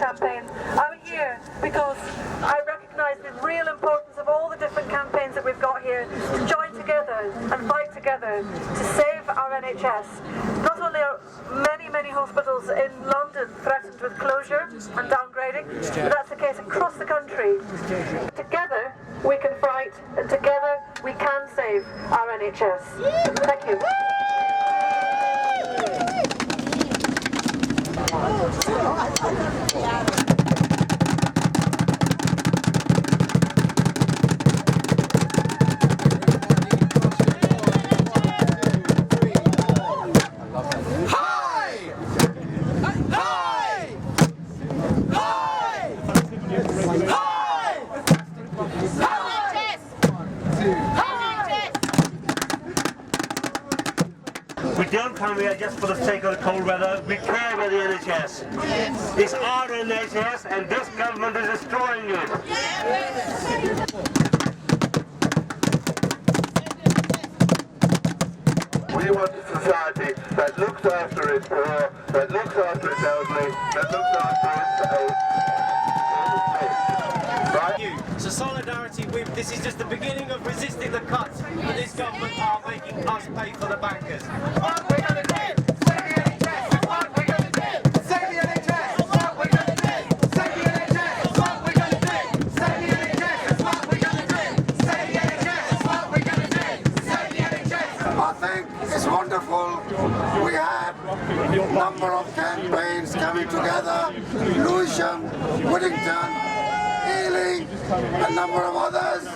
campaign. I'm here because I recognise the real importance of all the different campaigns that we've got here to join together and fight together to save our NHS. Not only are many hospitals in London threatened with closure and downgrading, but that's the case across the country. Together we can fight, and together we can save our NHS. Thank you. We don't come here just for the sake of the cold weather. We care about the NHS. It's our NHS, and this government is destroying it. We want a society that looks after its poor, that looks after its elderly, that looks after its So solidarity with this is just the beginning of resisting the cuts that this government are making us pay for the bankers. What we're going to do? Save the NHS. What we're going to do? Save the NHS. What we're going to do? Save the NHS. What we're going to do? Save the NHS. What we're going to do? Save the NHS. What we're going to do? Save the NHS. I think it's wonderful. We had a number of campaigns coming together. Lewisham, Whittington, Ealing, a number of others.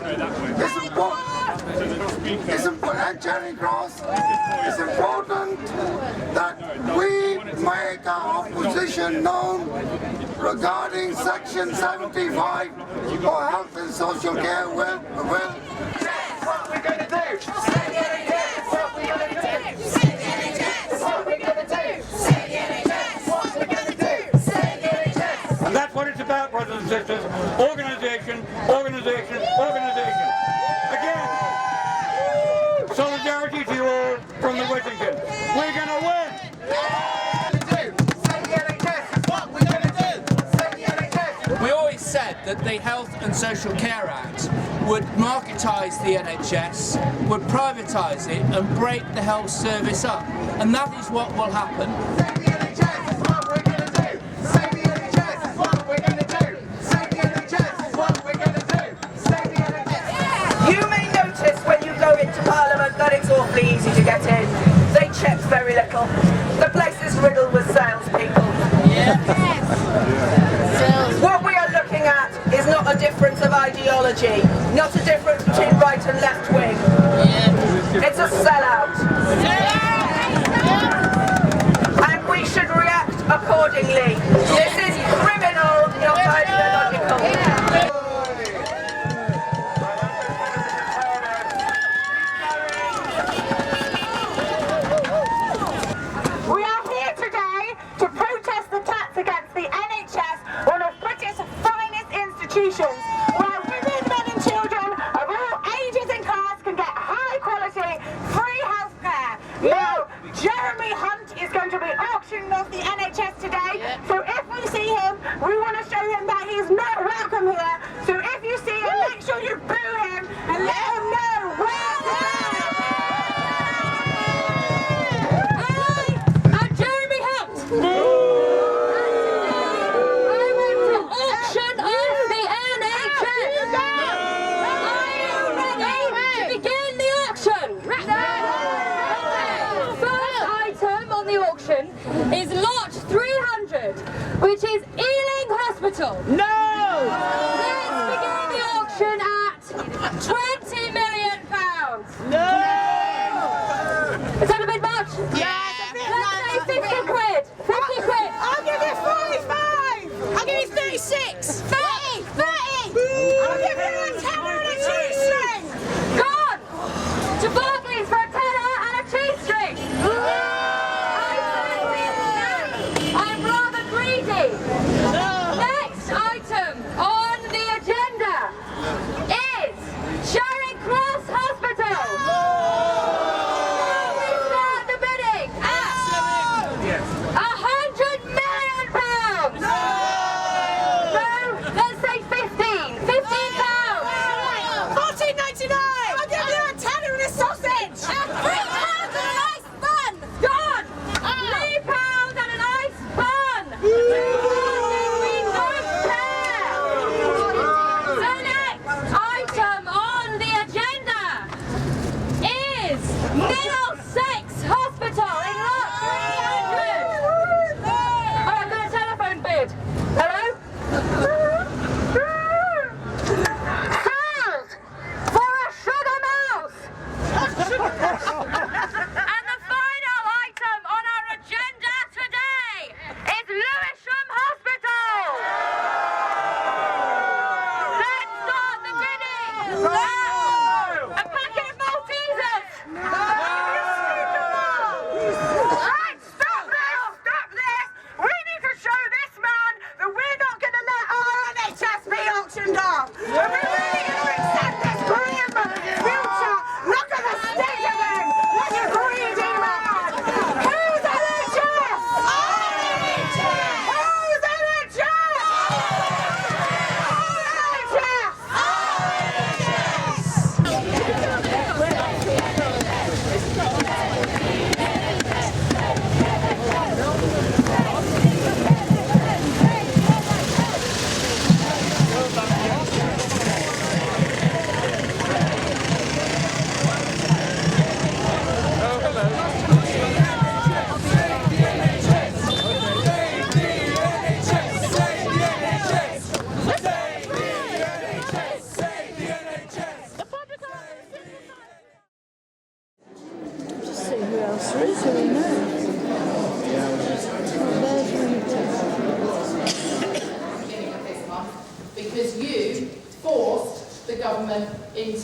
It's important, and Charing Cross. It's important that we make our opposition known regarding Section 75 for health and social care. Well, what we're going to do? Save the NHS. What we're going to do? Save the NHS. What we're going to do? Save the NHS. What we're going to do? Save the NHS. And that's what it's about, brothers and sisters. Organisation, organisation, organisation. Again, solidarity to you all from the Whittington. We're going to win! We always said that the Health and Social Care Act would marketise the NHS, would privatise it and break the health service up. And that is what will happen. Save the NHS is what we're going to do. Save the NHS is what we're going to do. Save the NHS is what we're going to do. Save the NHS. You may notice when you go into Parliament that it's awfully easy to get in. They check very little. The place is riddled with salespeople. What we are looking at is not a difference of ideology, not a difference between right and left wing. It's a sellout. And we should react accordingly. This is criminal, not ideological. We are here today to protest the tax against the NHS, one of Britain's finest institutions, where women, men and children of all ages and castes can get high quality, free health care. Now, Jeremy Hunt is going to be auctioning off the NHS today, so if we see him, we want to show him that he's not welcome here. So if you see him, make sure you boo him and let him know where to go. I'm Jeremy Hunt. I want to auction off the NHS. Are you ready to begin the auction? First item on the auction is lot 300, which is Ealing Hospital. No! Let's begin the auction at £20 million. No! Is that a bit much? Yeah, it's a bit Let's say 50 quid. 50 quid. I'll give you 45! I'll give you 36! 30! 30! I'll give you a tenner and a cheese string! Go on! To Barclays for a tenner and a cheese string! I'm rather greedy! Next item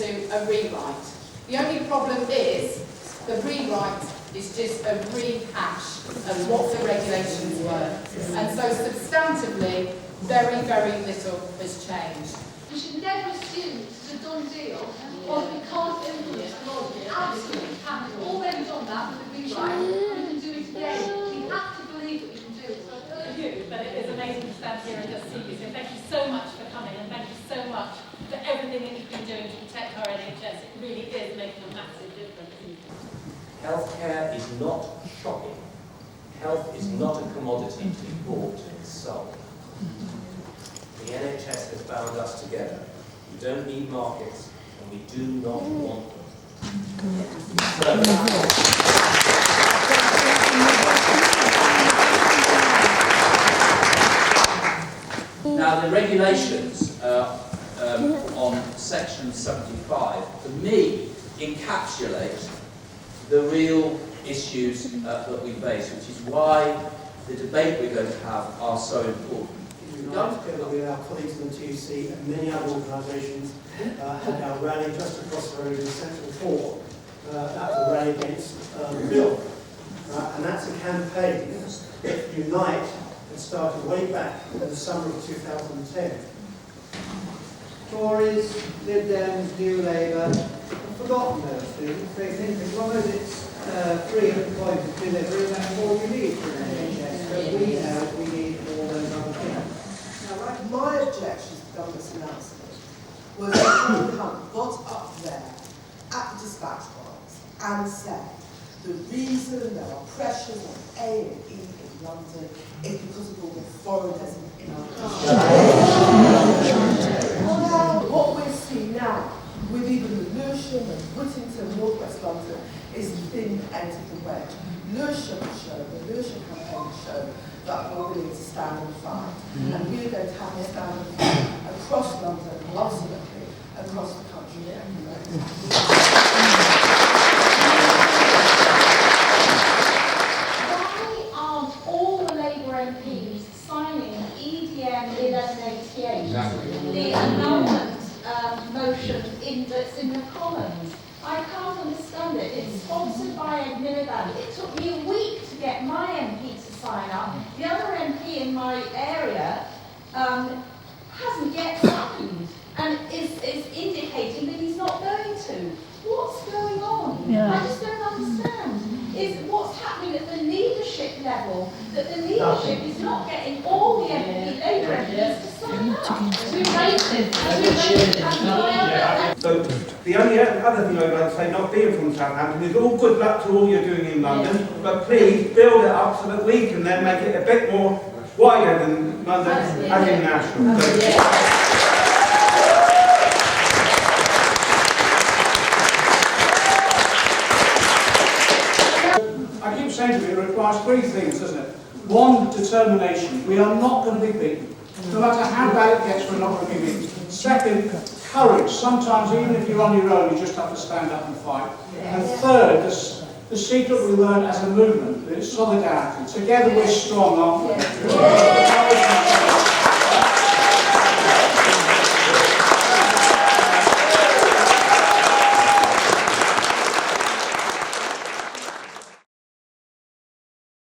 into a rewrite. The only problem is the rewrite is just a rehash of what the regulations were. And so substantively, very, very little has changed. We should never assume it's a done deal, or we can't influence the law. We absolutely can. We've already done that with the rewrite. We can do it again. We have to believe that we can do it. But it is amazing to stand here and just see you. So thank you so much for coming, and thank you so much for everything that you've been doing to protect our NHS. It really is making a massive difference. Healthcare is not shopping. Health is not a commodity to be bought and sold. The NHS has bound us together. We don't need markets, and we do not want them. Now, the regulations on Section 75, for me, encapsulate the real issues that we face, which is why the debate we're going to have are so important. We got together with our colleagues in the TUC and many other organisations had our rally just across the road in Central Hall. That was a rally against the bill. And that's a campaign that Unite had started way back in the summer of 2010. Tories, Lib Dems, New Labour have forgotten those things. They think as long as it's free at the point of delivery, that's all you need for an NHS. But we know we need all those other things. Now, right, my objections to government's announcement was that John Hunt got up there at the dispatch box and said the reason there are pressures on A&E in London is because of all the foreigners in our country. Now, what we're seeing now, with even Lewisham and Whittington, North West London, is the thin end of the wedge. Lewisham campaign showed that we're willing to stand and fight. And we're going to have to stand and fight across London, and ultimately across the country. Why aren't all the Labour MPs signing EDM 1188, the annulment motion that's in the Commons? I can't understand it. It's sponsored by Ed Miliband. It took me a week to get my MP to sign up. The other MP in my area hasn't yet signed and is indicating that he's not going to. What's going on? Yeah. I just don't understand. Is what's happening at the leadership level, that the leadership is not getting all the Labour MPs to sign up. Too racist. So the only other thing I'd like to say, not being from Southampton, is all good luck to all you're doing in London, but please build it up so that we can then make it a bit more wider than London as in national. So, I keep saying to you, it requires three things, doesn't it? One, determination. We are not going to be beaten. No matter how bad it gets, we're not going to be beaten. Second, courage. Sometimes, even if you're on your own, you just have to stand up and fight. And third, the secret we learn as a movement is solidarity. Together we're strong, aren't we?